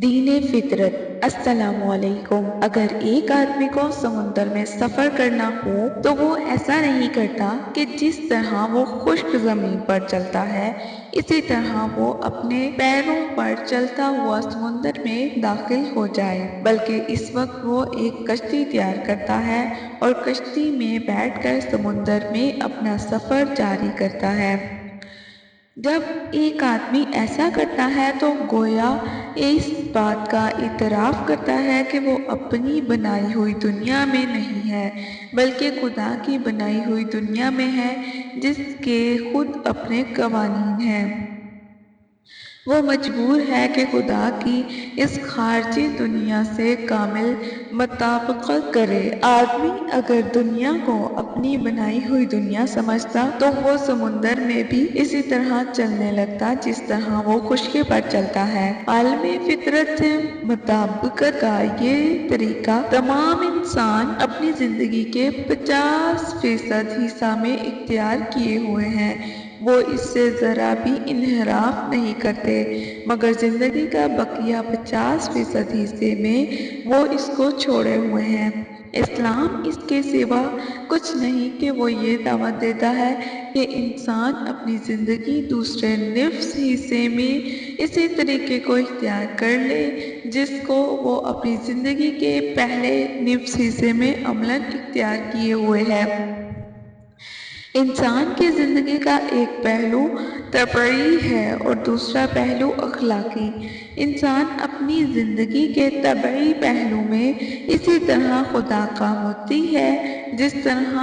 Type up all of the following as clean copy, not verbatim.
दीन फितरत। अस्सलामु अलैकुम। अगर एक आदमी को समुंदर में सफ़र करना हो तो वो ऐसा नहीं करता कि जिस तरह वो खुश्क ज़मीन पर चलता है इसी तरह वो अपने पैरों पर चलता हुआ समुंदर में दाखिल हो जाए, बल्कि इस वक्त वो एक कश्ती तैयार करता है और कश्ती में बैठकर समुंदर में अपना सफ़र जारी करता है। जब एक आदमी ऐसा करता है तो गोया इस बात का इतराफ़ करता है कि वो अपनी बनाई हुई दुनिया में नहीं है, बल्कि खुदा की बनाई हुई दुनिया में है, जिसके खुद अपने कवानीन हैं। वो मजबूर है कि खुदा की इस खारजी दुनिया से कामिल मुताबिकत करे। आदमी अगर दुनिया को अपनी बनाई हुई दुनिया समझता तो वो समुंदर में भी इसी तरह चलने लगता जिस तरह वो खुश्की पर चलता है। आलमी फितरत से मुताबिकत का ये तरीका तमाम इंसान अपनी जिंदगी के 50% हिस्सा में इख्तियार किए हुए हैं। वो इससे ज़रा भी इन्हराफ नहीं करते, मगर ज़िंदगी का बकिया 50% हिस्से में वो इसको छोड़े हुए हैं। इस्लाम इसके सिवा कुछ नहीं कि वो ये दावत देता है कि इंसान अपनी ज़िंदगी दूसरे निफ्स हिस्से में इसी तरीके को इख्तियार कर ले जिसको वो अपनी ज़िंदगी के पहले निफ्स हिस्से में अमलन इख्तियार किए हुए है। इंसान की ज़िंदगी का एक पहलू तबई है और दूसरा पहलू अखलाकी। इंसान अपनी ज़िंदगी के तबई पहलू में इसी तरह खुदा का मुत्ती है जिस तरह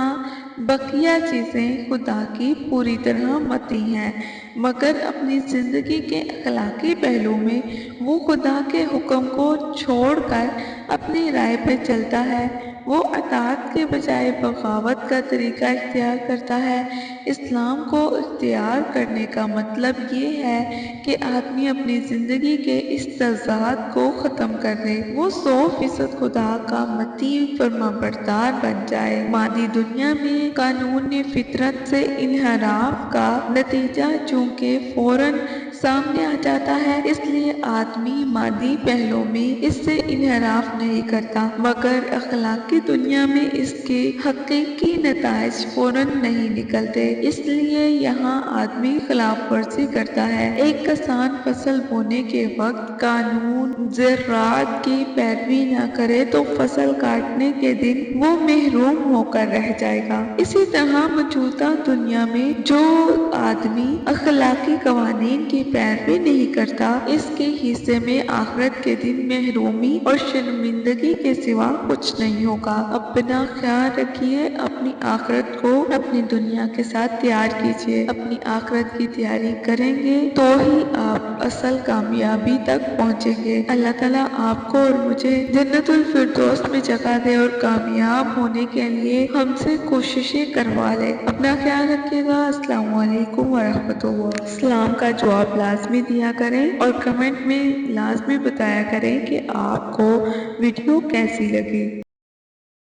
बकिया चीज़ें खुदा की पूरी तरह मती हैं, मगर अपनी ज़िंदगी के अखलाकी पहलू में वो खुदा के हुक्म को छोड़कर अपनी राय पे चलता है। वो अताअत के बजाय बगावत का तरीका इख्तियार करता है। इस्लाम को इख्तियार करने का मतलब ये है कि आदमी अपनी ज़िंदगी के इस तज़ाद को ख़त्म कर दे, वो 100% खुदा का मती फरमाबरदार बन जाए। मादी दुनिया में कानून फितरत से इन्हराफ का नतीजा चूँकि फ़ौरन सामने आ जाता है, इसलिए आदमी मादी पहलू में इससे इन्हराफ नहीं करता, मगर अखलाकी दुनिया में इसके हकीकी नताइज फ़ौरन नहीं निकलते, इसलिए यहाँ आदमी खिलाफ वर्जी करता है। एक किसान फसल बोने के वक्त कानून ज़राअत की पैरवी न करे तो फसल काटने के दिन वो महरूम होकर रह जाएगा। इसी तरह मौजूदा दुनिया में जो आदमी अखलाकी कवानीन की पैरवी नहीं करता, इसके हिस्से में आखिरत के दिन महरूमी और शर्मिंदगी के सिवा कुछ नहीं होगा। अपना ख्याल रखिए, अपनी आखिरत को अपनी दुनिया के साथ तैयार कीजिए। अपनी आखिरत की तैयारी करेंगे तो ही आप असल कामयाबी तक पहुँचेंगे। अल्लाह ताला आपको और मुझे जन्नतुल फिरदौस में जगह दे और कामयाब होने के लिए हमसे कोशिशें करवा ले। अपना ख्याल रखिएगा। अस्सलामु अलैकुम वरहमतुल्लाह। इस्लाम का जवाब लाजमी दिया करें और कमेंट में लाजमी बताया करें कि आपको वीडियो कैसी लगी।